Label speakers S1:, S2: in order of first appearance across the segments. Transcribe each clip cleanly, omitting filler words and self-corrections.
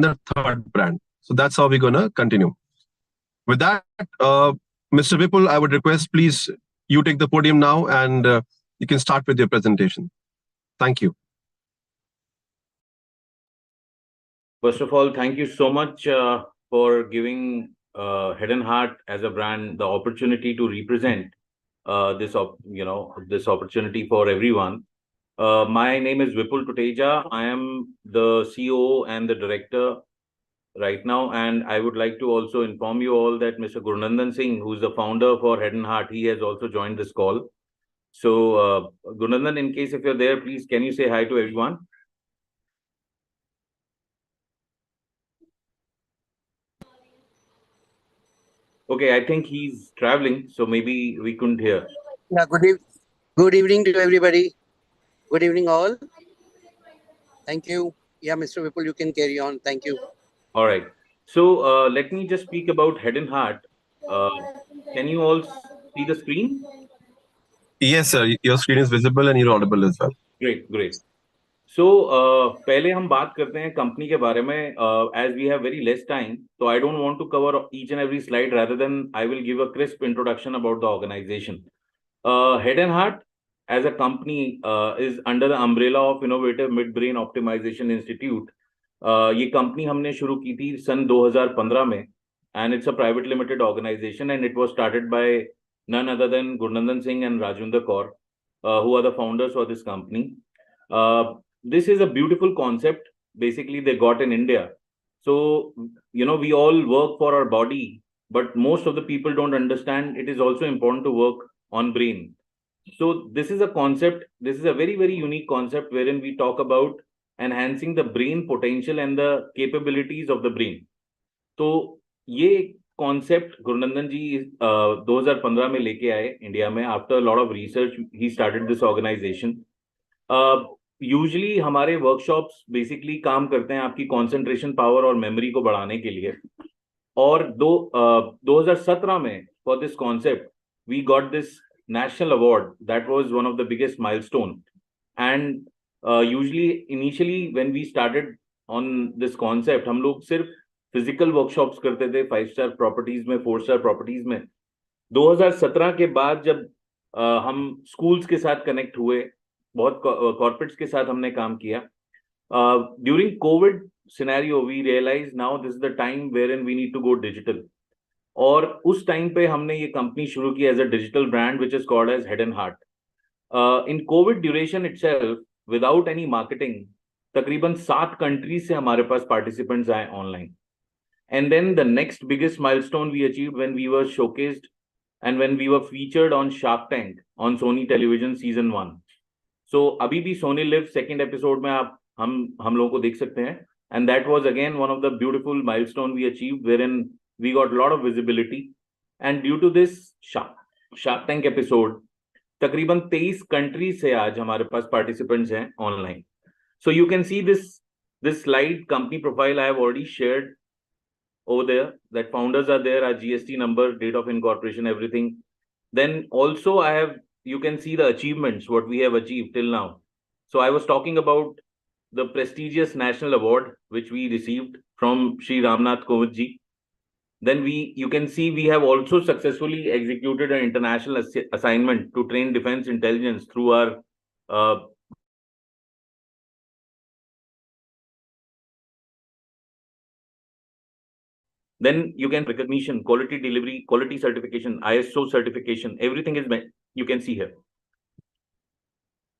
S1: and the third brand. So that's how we're going to continue. With that, Mr. Vipul, I would request, please, you take the podium now and you can start with your presentation. Thank you.
S2: First of all, thank you so much for giving Head and Heart as a brand the opportunity to represent this opportunity for everyone. My name is Vipul Tuteja. I am the CEO and the director right now, and I would like to also inform you all that Mr. Gurunandan Singh, who's the founder for Head and Heart, he has also joined this call. So, Gurunandan, in case if you're there, please can you say hi to everyone? Okay, I think he's traveling, so maybe we couldn't hear.
S3: Yeah, good evening to everybody. Good evening, all. Thank you. Yeah, Mr. Vipul, you can carry on. Thank you.
S2: All right. So let me just speak about Head and Heart. Can you all see the screen?
S1: Yes, sir. Your screen is visible and you're audible as well.
S2: Great, great. So पहले हम बात करते हैं company के बारे में. As we have very less time, so I don't want to cover each and every slide. Rather than I will give a crisp introduction about the organization. Head and Heart as a company is under the umbrella of Innovative Midbrain Optimization Institute. ये company हमने शुरू की थी सन 2015 में, and it's a private limited organization, and it was started by none other than Gurnandan Singh and Rajwinder Kaur, who are the founders of this company. This is a beautiful concept basically they got in India. So we all work for our body, but most of the people don't understand it is also important to work on brain. So this is a concept, this is a very, very unique concept wherein we talk about enhancing the brain potential and the capabilities of the brain. तो ये concept Gurunandan ji 2015 में लेके आए India में. After a lot of research, he started this organization. Usually हमारे workshops basically काम करते हैं आपकी concentration power और memory को बढ़ाने के लिए. और 2017 में for this concept, we got this national award. That was one of the biggest milestone. And usually initially when we started on this concept, हम लोग सिर्फ physical workshops करते थे 5-star properties में, 4-star properties में. 2017 के बाद जब हम schools के साथ connect हुए, बहुत corporates के साथ हमने काम किया. During COVID scenario, we realized now this is the time wherein we need to go digital. और उस टाइम पे हमने ये कंपनी शुरू की as a digital brand which is called as head and heart. In covid duration itself without any marketing तकरीबन 7 countries से हमारे पास पार्टिसिपेंट्स आए online. And then the next biggest milestone we achieved when we were showcased and when we were featured on Shark Tank on Sony television season 1. So अभी भी Soni live second episode में आप हम लोगों को देख सकते हैं. And that was again one of the beautiful milestone we achieved wherein we got a lot of visibility, and due to this Shark Tank episode, तकरीबन 23 countries से आज हमारे पास participants हैं online. So you can see this slide company profile I have already shared over there. That founders are there, our GST number, date of incorporation, everything. Then also you can see the achievements what we have achieved till now. So I was talking about the prestigious national award which we received from Shri Ramnath Kovind ji. Then you can see we have also successfully executed an international assignment to train defense intelligence through our then you can recognition, quality delivery, quality certification, ISO certification, everything is you can see here.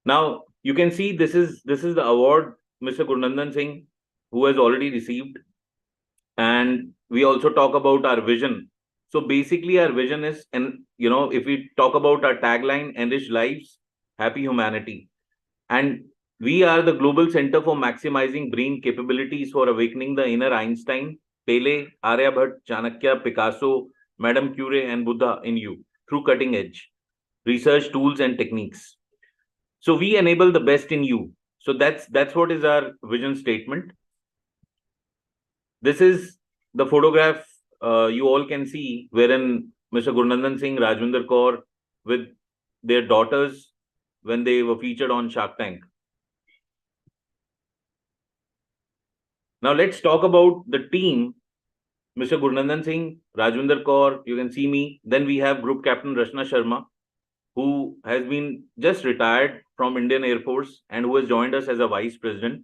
S2: Now you can see this is the award Mr. Gurnandan Singh who has already received. And we also talk about our vision. So basically our vision is, and if we talk about our tagline, enrich lives, happy humanity. And we are the global center for maximizing brain capabilities for awakening the inner Einstein, Pele, Aryabhat, Chanakya, Picasso, Madame Curie, and Buddha in you through cutting edge research tools and techniques. So we enable the best in you. So that's what is our vision statement. This is the photograph you all can see wherein Mr. Gurnandan Singh, Rajwinder Kaur with their daughters when they were featured on Shark Tank. Now let's talk about the team. Mr. Gurnandan Singh, Rajwinder Kaur, you can see me. Then we have Group Captain Rashna Sharma, who has been just retired from Indian Air Force and who has joined us as a Vice President.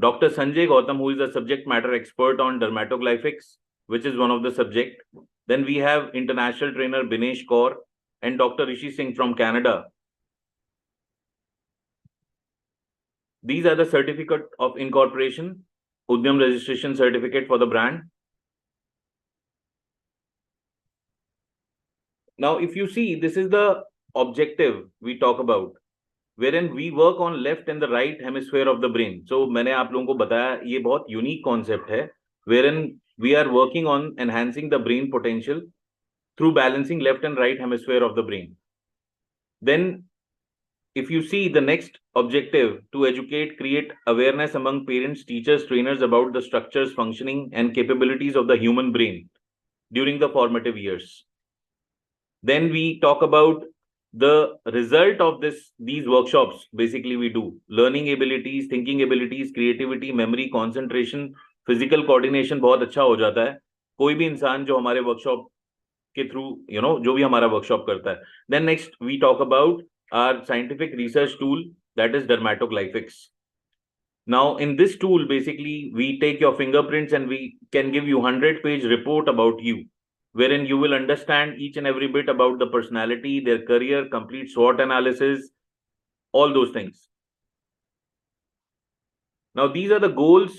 S2: Dr. Sanjay Gautam, who is a subject matter expert on dermatoglyphics, which is one of the subject. Then we have international trainer Binesh Kaur and Dr. Rishi Singh from Canada. These are the certificate of incorporation, Udyam registration certificate for the brand. Now, if you see, this is the objective we talk about, wherein we work on left and the right hemisphere of the brain. So मैंने आप लोगों को बताया ये बहुत unique concept है, wherein we are working on enhancing the brain potential through balancing left and right hemisphere of the brain. Then, if you see the next objective, to educate, create awareness among parents, teachers, trainers about the structures, functioning, and capabilities of the human brain during the formative years. Then we talk about the result of these workshops. Basically, we do learning abilities, thinking abilities, creativity, memory, concentration, physical coordination बहुत अच्छा हो जाता है कोई भी इंसान जो हमारे वर्कशॉप के थ्रू जो भी हमारा वर्कशॉप करता है. Then next we talk about our scientific research tool, that is dermatoglyphics. Now in this tool, basically we take your fingerprints and we can give you 100-page report about you, wherein you will understand each and every bit about the personality, their career, complete SWOT analysis, all those things. Now these are the goals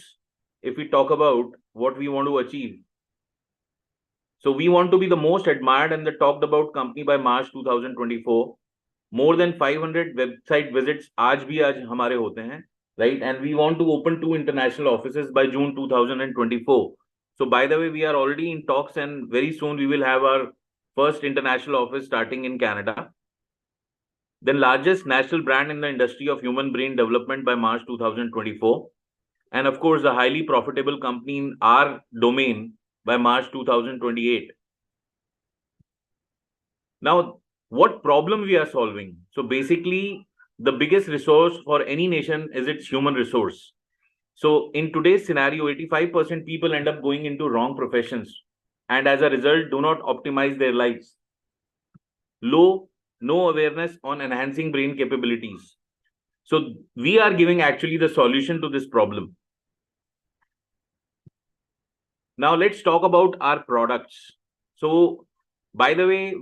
S2: if we talk about what we want to achieve. So we want to be the most admired and the talked about company by March 2024. More than 500 website visits आज भी आज हमारे होते हैं, right? And we want to open 2 international offices by June 2024. So by the way, we are already in talks and very soon we will have our first international office starting in Canada. Then largest national brand in the industry of human brain development by March 2024. And of course, a highly profitable company in our domain by March 2028. Now, what problem we are solving? So basically, the biggest resource for any nation is its human resource. So in today's scenario, 85% people end up going into wrong professions and as a result do not optimize their lives. No awareness on enhancing brain capabilities. So we are giving actually the solution to this problem. Now let's talk about our products. So by the way,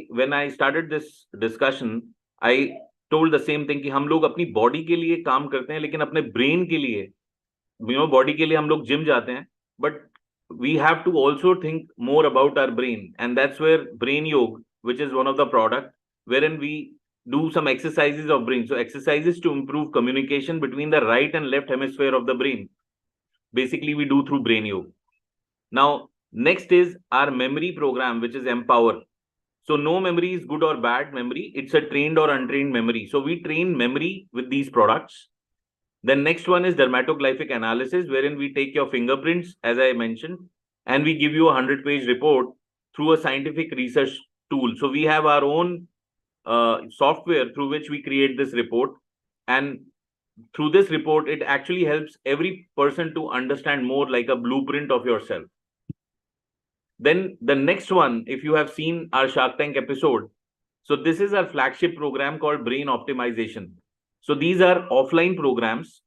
S2: when I started this discussion, I told the same thing कि हम लोग अपनी body के लिए काम करते हैं लेकिन अपने ब्रेन के लिए बॉडी के लिए हम लोग जिम जाते हैं, but we have to also think more about our brain, and that's where brain yoga, which is one of the product, wherein we do some exercises of brain. So exercises to improve communication between the right and left hemisphere of the brain, basically we do through brain yoga. Now next is our memory program, which is Empower. So no memory is good or bad memory, it's a trained or untrained memory. So we train memory with these products. Then next one is dermatoglyphic analysis, wherein we take your fingerprints, as I mentioned, and we give you a 100-page report through a scientific research tool. So we have our own software through which we create this report. And through this report, it actually helps every person to understand more like a blueprint of yourself. Then the next one, if you have seen our Shark Tank episode, so this is our flagship program called Brain Optimization. So these are offline programs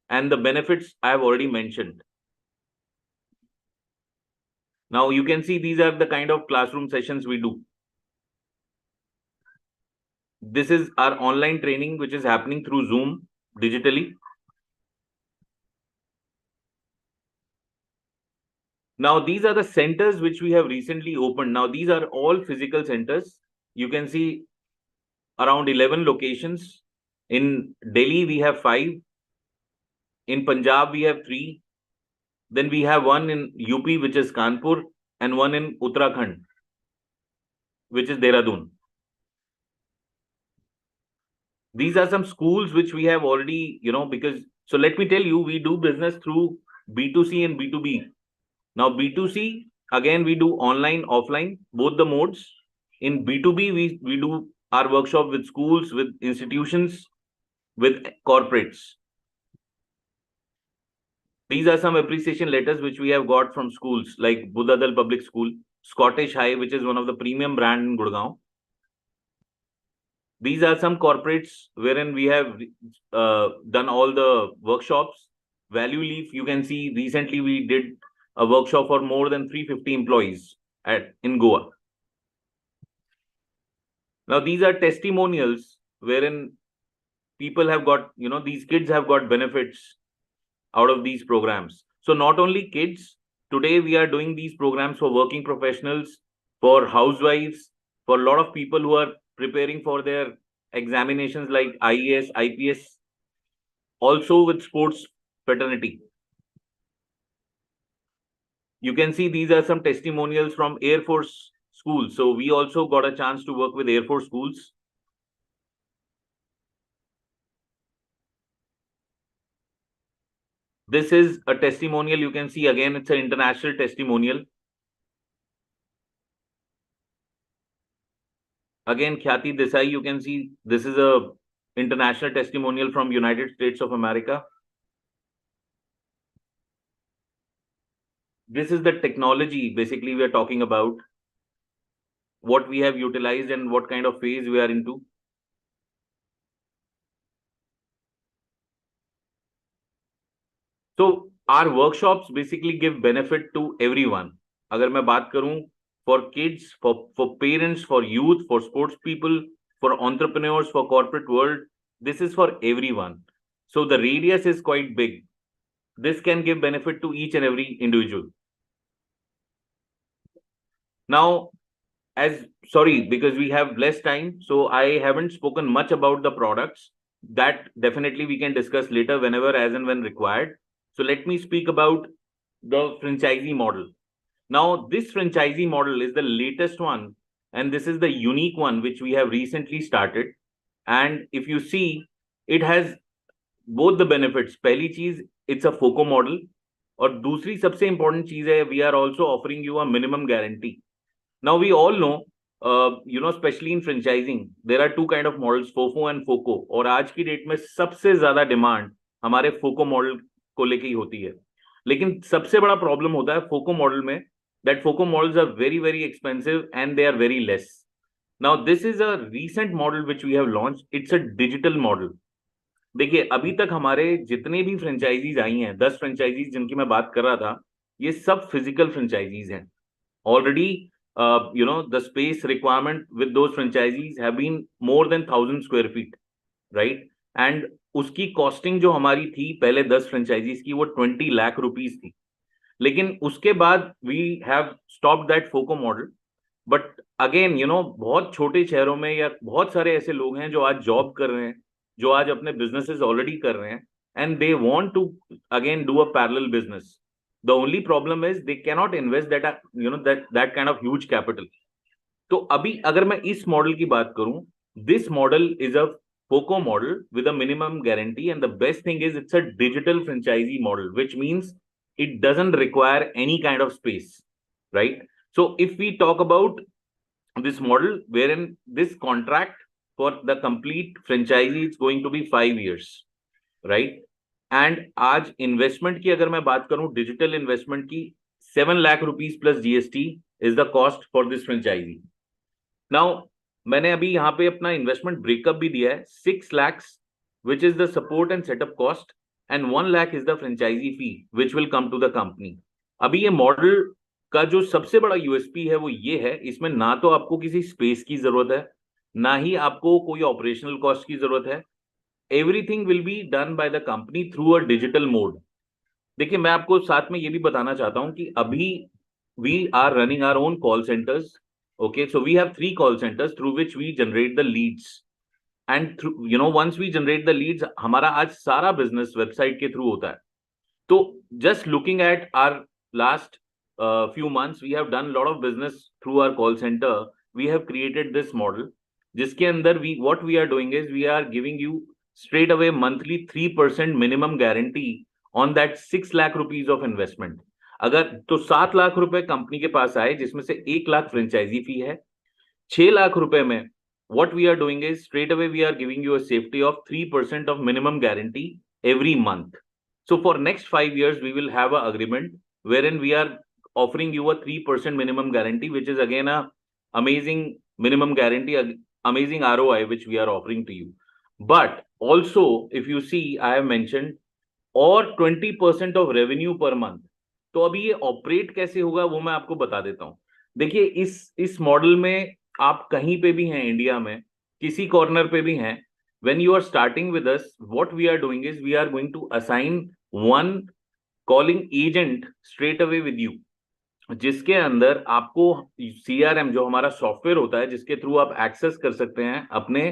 S2: and the benefits I have already mentioned. Now you can see these are the kind of classroom sessions we do. This is our online training, which is happening through Zoom digitally. Now these are the centers which we have recently opened. Now these are all physical centers. You can see around 11 locations. In Delhi, we have 5. In Punjab, we have 3. Then we have one in UP, which is Kanpur, and one in Uttarakhand, which is Dehradun. These are some schools which we have already, because, so let me tell you, we do business through B2C and B2B. Now B2C, again, we do online, offline, both the modes. In B2B, we do our workshop with schools, with institutions, with corporates. These are some appreciation letters which we have got from schools like Buddhadal Public School, Scottish High, which is one of the premium brand in Gurgaon. These are some corporates wherein we have done all the workshops. Value Leaf, you can see recently we did a workshop for more than 350 employees in Goa. Now, these are testimonials wherein people have got, these kids have got benefits out of these programs. So not only kids, today we are doing these programs for working professionals, for housewives, for a lot of people who are preparing for their examinations like IAS, IPS, also with sports fraternity. You can see these are some testimonials from Air Force schools. So we also got a chance to work with Air Force schools. This is a testimonial. You can see again, it's an international testimonial. Again, Khyati Desai, you can see this is a international testimonial from United States of America. This is the technology basically we are talking about, what we have utilized and what kind of phase we are into. So our workshops basically give benefit to everyone. अगर मैं बात करूं for kids, for parents, for youth, for sports people, for entrepreneurs, for corporate world, this is for everyone. So the radius is quite big. This can give benefit to each and every individual. Now, because we have less time, so I haven't spoken much about the products. That definitely we can discuss later whenever, as and when required. So let me speak about the franchisee model. Now, this franchisee model is the latest one, and this is the unique one which we have recently started. And if you see, it has both the benefits. Pehli cheez, it's a FOCO model. और दूसरी सबसे important चीज है, we are also offering you a minimum guarantee. Now, we all know, especially in franchising, there are two kind of models, FOFO and FOCO. और आज की date में सबसे ज्यादा डिमांड हमारे FOCO मॉडल को लेके ही होती है. लेकिन सबसे बड़ा प्रॉब्लम होता है FOCO मॉडल में, that FOCO models are very, very expensive and they are very less. Now, this is a recent model which we have launched. It's a digital model. देखिए, अभी तक हमारे जितने भी फ्रेंचाइजीज आई हैं, 10 फ्रेंचाइजीज जिनकी मैं बात कर रहा था, ये सब फिजिकल फ्रेंचाइजीज हैं. Already the space requirement with those franchisees have been more than 1,000 square feet, right? And उसकी कॉस्टिंग जो हमारी थी पहले 10 फ्रेंचाइजीज की, वो 20 लाख रुपीस थी. लेकिन उसके बाद we have stop that FOCO model. But again बहुत छोटे शहरों में या बहुत सारे ऐसे लोग हैं जो आज जॉब कर रहे हैं, जो आज अपने बिजनेसेस ऑलरेडी कर रहे हैं, and they want to again do a parallel business. The only problem is they cannot invest that kind of huge capital. तो अभी अगर मैं इस मॉडल की बात करूं, this model is a FOCO model with a minimum guarantee, and the best thing is it's a digital franchisee model, which means it doesn't require any kind of space, right? So if we talk about this model, wherein this contract for the complete franchisee is going to be 5 years, right? And आज investment की अगर मैं बात करूं, digital investment की 7 lakh rupees plus GST is the cost for this franchisee. Now, मैंने अभी यहाँ पे अपना इन्वेस्टमेंट ब्रेकअप भी दिया है. 6 lakhs which is the support and setup cost, and 1 lakh is the franchisee fee which will come to the company. अभी ये मॉडल का जो सबसे बड़ा यूएसपी है वो ये है, इसमें ना तो आपको किसी स्पेस की जरूरत है, ना ही आपको कोई ऑपरेशनल कॉस्ट की जरूरत है. Everything will be done by the company through a digital mode. देखिए, मैं आपको साथ में ये भी बताना चाहता हूं कि अभी we are running our own call centers. Okay, so we have 3 call centers through which we generate the leads. And through, once we generate the leads, हमारा आज सारा business website के through होता है. तो just looking at our last few months, we have done a lot of business through our call center. We have created this model, जिसके अंदर what we are doing is we are giving you straight away monthly 3% minimum guarantee on that 6 lakh rupees of investment. अगर तो 7 लाख रुपए company के पास आए, जिसमें से 1 lakh franchise फी है, 6 लाख रुपए में what we are doing is straight away we are giving you a safety of 3% of minimum guarantee every month. So for next 5 years, we will have an agreement wherein we are offering you a 3% minimum guarantee, which is again a amazing minimum guarantee, amazing ROI, which we are offering to you. But also, if you see, I have mentioned और 20% of revenue per month. तो अभी ये operate कैसे होगा वो मैं आपको बता देता हूं. देखिए इस मॉडल में आप कहीं पे भी हैं, इंडिया में किसी कॉर्नर पे भी हैं, when you are starting with us, what we are doing is we are going to assign one calling agent straight away with you, जिसके अंदर आपको CRM जो हमारा सॉफ्टवेयर होता है, जिसके थ्रू आप एक्सेस कर सकते हैं अपने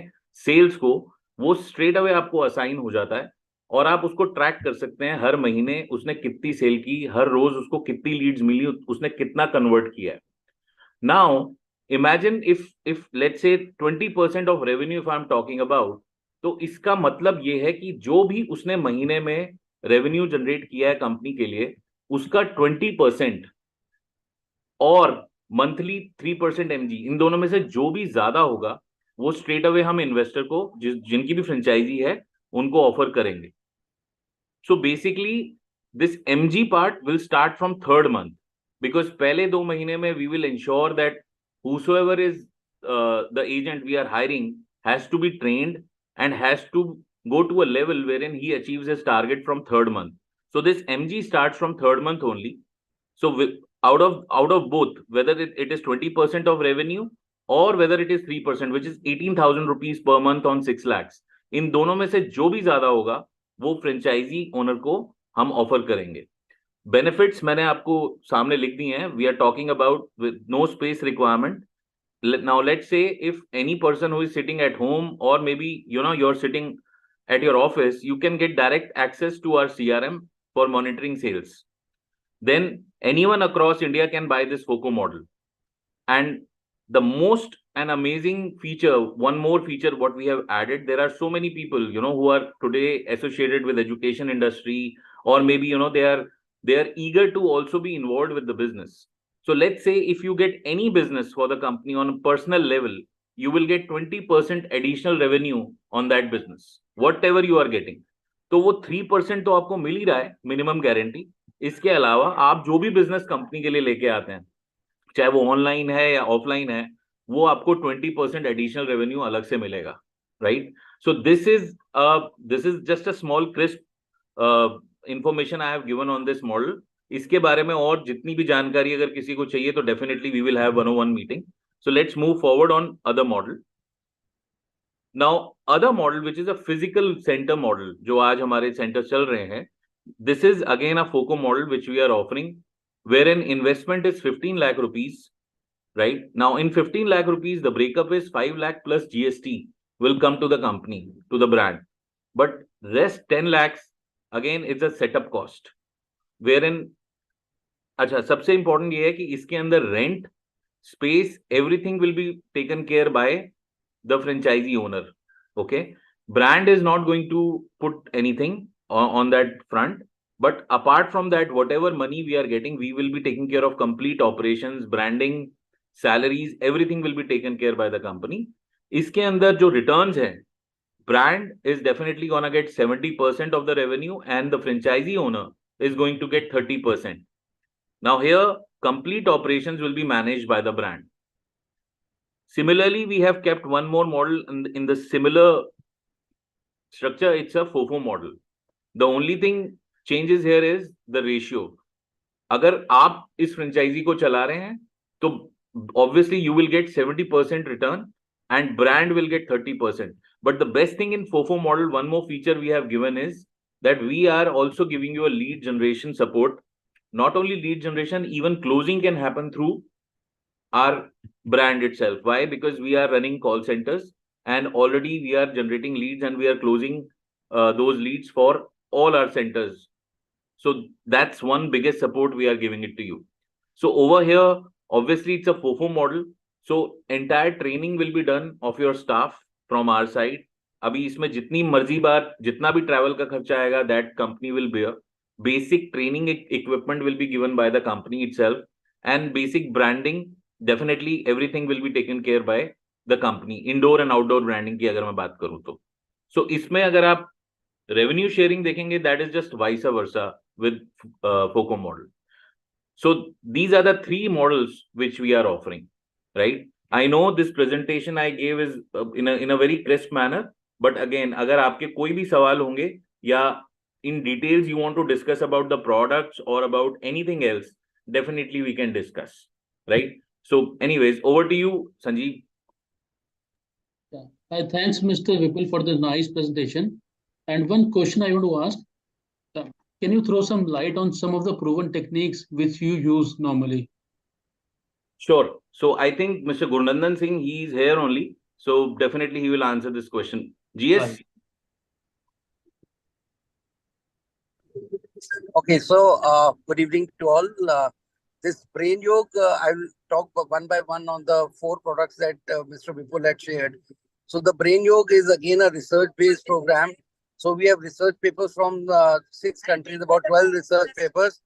S2: सेल्स को, वो स्ट्रेट अवे आपको असाइन हो जाता है और आप उसको ट्रैक कर सकते हैं हर महीने उसने कितनी सेल की, हर रोज उसको कितनी लीड्स मिली, उसने कितना कन्वर्ट किया है. Now imagine if let's say 20% of revenue if I am talking about, तो इसका मतलब ये है कि जो भी उसने महीने में रेवेन्यू जनरेट किया है कंपनी के लिए, उसका 20% और मंथली 3% MG, इन दोनों में से जो भी ज्यादा होगा वो स्ट्रेट अवे हम इन्वेस्टर को, जिनकी भी फ्रेंचाइजी है, उनको ऑफर करेंगे. So basically this MG part will start from third month, because पहले 2 महीने में we will ensure that whosoever is the agent we are hiring has to be trained and has to go to a level wherein he achieves his target from third month. So this MG starts from third month only. So out of both, whether it is 20% of revenue or whether it is 3%, which is 18,000 rupees per month on 6 lakhs, इन दोनों में से जो भी ज्यादा होगा वो franchise owner को हम ऑफर करेंगे. बेनिफिट्स मैंने आपको सामने लिख दिए हैं. We are talking about with no space requirement. Now let's say if any person who is sitting at home, or maybe you're sitting at your office, you can get direct access to our CRM for monitoring sales. Then anyone across India can buy this FOCO model. And the most and amazing feature, one more feature what we have added, there are so many people who are today associated with education industry, or maybe they are eager to also be involved with the business. So let's say if you get any business for the company on a personal level, you will get 20% additional revenue on that business, whatever you are getting. तो वो 3% तो आपको मिल ही रहा है minimum guarantee. इसके अलावा आप जो भी बिजनेस कंपनी के लिए लेके आते हैं, चाहे वो ऑनलाइन है या ऑफलाइन है, वो आपको 20% एडिशनल रेवेन्यू अलग से मिलेगा, right? So this is just a small crisp information I have given on this model. इसके बारे में और जितनी भी जानकारी अगर किसी को चाहिए तो definitely we will have 101 meeting. So let's move forward on other model. Now other model which is a physical centre model, जो आज हमारे सेंटर चल रहे हैं, this is again a FOCO model which we are offering, wherein investment is 15 lakh rupees, right? Now in 15 lakh rupees, the breakup is 5 lakh plus GST will come to the company, to the brand. But rest 10 lakhs, again, it's a setup cost. Wherein, अच्छा, सबसे important ये है कि इसके अंदर rent, space, everything will be taken care by the franchisee owner, okay? Brand is not going to put anything on that front. But apart from that, whatever money we are getting, we will be taking care of complete operations, branding, salaries, everything will be taken care by the company. इसके अंदर जो returns हैं, brand is definitely gonna get 70% of the revenue and the franchisee owner is going to get 30%. Now here, complete operations will be managed by the brand. Similarly, we have kept one more model in the similar structure. It's a FOFO model. The only thing changes here is the ratio. अगर आप इस franchise को चला रहे हैं तो obviously you will get 70% return and brand will get 30%. But the best thing in FOFO model, one more feature we have given is that we are also giving you a lead generation support. Not only lead generation, even closing can happen through our brand itself. Why? Because we are running call centers and already we are generating leads and we are closing those leads for all our centers. So that's one biggest support we are giving it to you. So over here, obviously it's a FOFO model. So entire training will be done of your staff from our side. अभी इसमें जितनी मर्जी बार जितना भी travel का खर्चा आएगा, that company will bear. Basic training equipment will be given by the company itself, and basic branding, definitely everything will be taken care by the company. Indoor and outdoor branding की अगर मैं बात करूँ तो, so इसमें अगर आप Revenue sharing देखेंगे, that is just vice versa with FOCO model. So these are the three models which we are offering, right? I know this presentation I gave is in a very crisp manner, but again, अगर आपके कोई भी सवाल होंगे या in details you want to discuss about the products or about anything else, definitely we can discuss, right? So anyways, over to you, Sanjeev.
S4: Yeah. Thanks, Mr. Vipul, for the nice presentation. And one question I want to ask, can you throw some light on some of the proven techniques which you use normally?
S2: Sure. So I think Mr. Gurnandan Singh, he is here only. So definitely he will answer this question. GS?
S4: Right.
S3: Okay, so good evening to all. This Brain Yoga, I will talk one by one on the 4 products that Mr. Vipul had shared. So the Brain Yoga is again a research-based program. So we have research papers from 6 countries, about 12 research papers,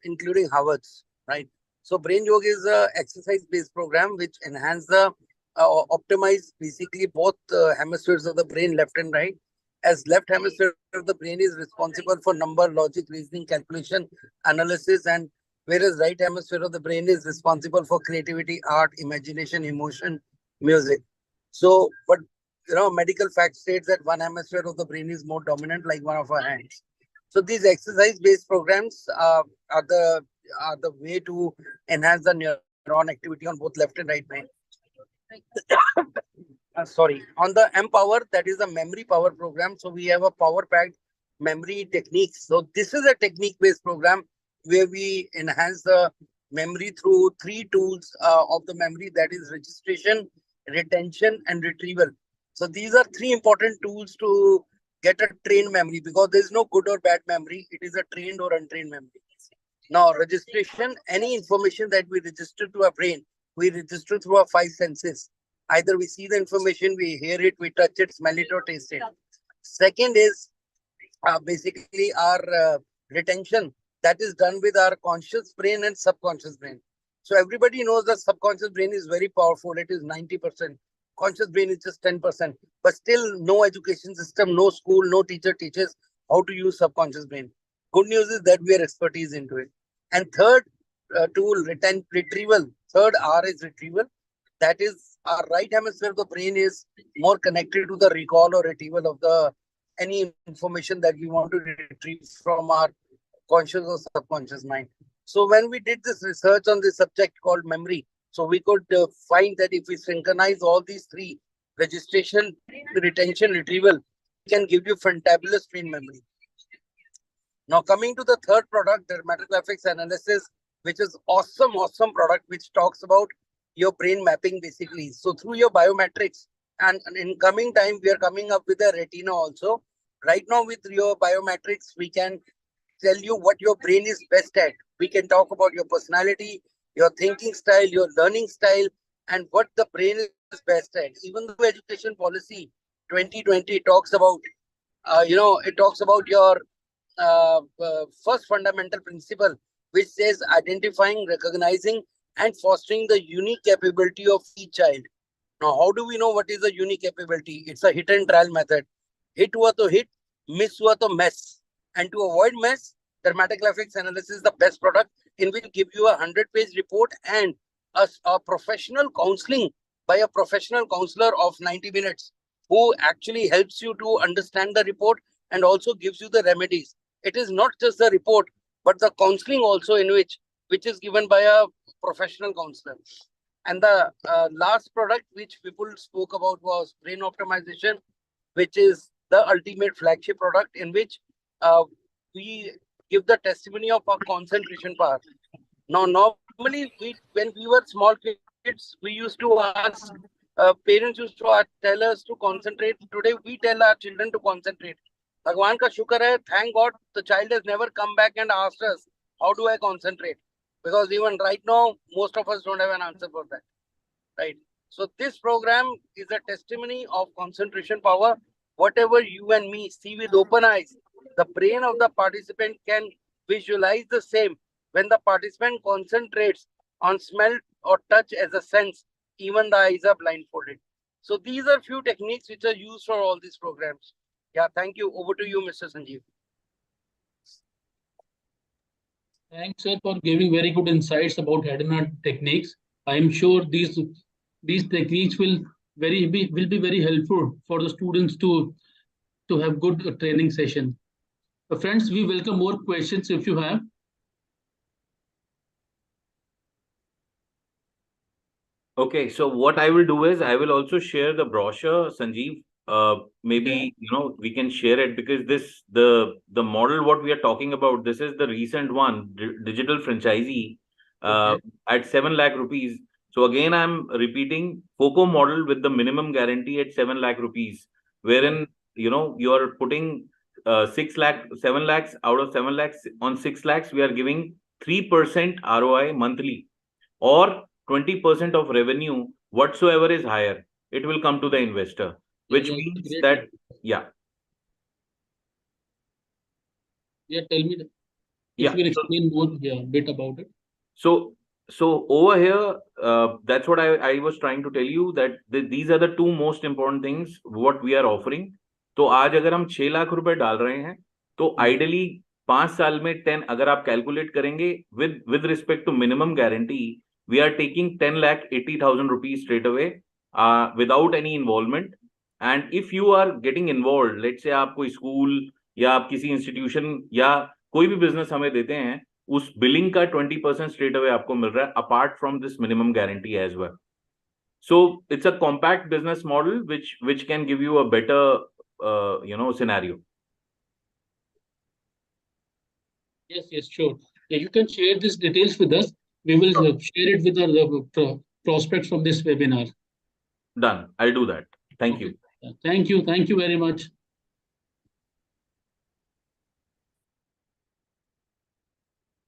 S3: including Harvard's, right? So Brain Yoga is a exercise-based program which enhance the optimize basically both hemispheres of the brain, left and right. As left hemisphere of the brain is responsible for number, logic, reasoning, calculation, analysis, and whereas right hemisphere of the brain is responsible for creativity, art, imagination, emotion, music. So, but medical fact states that one hemisphere of the brain is more dominant, like one of our hands. So these exercise-based programs are the way to enhance the neuron activity on both left and right brain. Sorry, on the Empower, that is the memory power program. So we have a power-packed memory techniques. So this is a technique-based program where we enhance the memory through 3 tools of the memory, that is registration, retention, and retrieval. So these are 3 important tools to get a trained memory, because there is no good or bad memory. It is a trained or untrained memory. Now, registration, any information that we register to our brain, we register through our 5 senses. Either we see the information, we hear it, we touch it, smell it, or taste it. Second is basically our retention. That is done with our conscious brain and subconscious brain. So everybody knows that subconscious brain is very powerful. It is 90%. Conscious brain is just 10%. But still, no education system, no school, no teacher teaches how to use subconscious brain. Good news is that we are expertise into it. And third tool, retrieval. Third R is retrieval. That is, our right hemisphere of the brain is more connected to the recall or retrieval of the any information that we want to retrieve from our conscious or subconscious mind. So when we did this research on this subject called memory, so we could find that if we synchronize all these 3, registration, retention, retrieval, we can give you fantabulous trained memory. Now coming to the third product, dermatographics analysis, which is awesome product, which talks about your brain mapping basically. So through your biometrics, and in coming time, we are coming up with a retina also. Right now with your biometrics, we can tell you what your brain is best at. We can talk about your personality, your thinking style, your learning style, and what the brain is best at. Even though education policy 2020 talks about, it talks about your first fundamental principle, which says identifying, recognizing, and fostering the unique capability of each child. Now, how do we know what is the unique capability? It's a hit and trial method. Hit hua to hit, miss hua to mess. And to avoid mess, dermatographics analysis is the best product, in which give you a 100-page report and a professional counseling by a professional counselor of 90 minutes, who actually helps you to understand the report and also gives you the remedies. It is not just the report, but the counseling also, in which is given by a professional counselor. And the last product which people spoke about was brain optimization, which is the ultimate flagship product, in which we give the testimony of our concentration power. Now, normally, when we were small kids, we used to ask, parents used to tell us to concentrate. Today, we tell our children to concentrate. Bhagwan ka shukar hai, thank God, the child has never come back and asked us, how do I concentrate? Because even right now, most of us don't have an answer for that, right? So this program is a testimony of concentration power. Whatever you and me see with open eyes, the brain of the participant can visualize the same when the participant concentrates on smell or touch as a sense. Even the eyes are blindfolded. So these are few techniques which are used for all these programs. Yeah, thank you. Over to you, Mr. Sanjeev.
S4: Thanks, sir, for giving very good insights about Hedana techniques. I am sure these techniques will be very helpful for the students to have good training session. Friends, we welcome more questions if you have.
S2: Okay, so what I will do is I will also share the brochure, Sanjeev. Maybe we can share it, because the model what we are talking about, this is the recent one, digital franchisee at 7 lakh rupees. So again, I'm repeating FOCO model with the minimum guarantee at 7 lakh rupees, wherein you are putting 6 lakh, 7 lakhs out of 7 lakhs on 6 lakhs, we are giving 3% ROI monthly, or 20% of revenue whatsoever is higher, it will come to the investor, which means that
S4: Yeah, tell me if you can explain more bit about it.
S2: So over here, that's what I was trying to tell you, that these are the two most important things what we are offering. तो आज अगर हम 6 लाख रुपए डाल रहे हैं, तो ideally 5 साल में 10 अगर आप कैलकुलेट करेंगे with respect to minimum guarantee, we are taking 10,80,000 rupees straight away without any involvement. And if you are getting involved, let's say आप कोई स्कूल या आप किसी इंस्टीट्यूशन या कोई भी बिजनेस हमें देते हैं, उस बिलिंग का 20% स्ट्रेट अवे आपको मिल रहा है, apart from this minimum guarantee as well. So it's a compact business model which can give you a better scenario.
S4: Yes, sure. Yeah, you can share these details with us. We will share it with the prospects from this webinar.
S2: Done. I'll do that. Thank you.
S4: Thank you very much.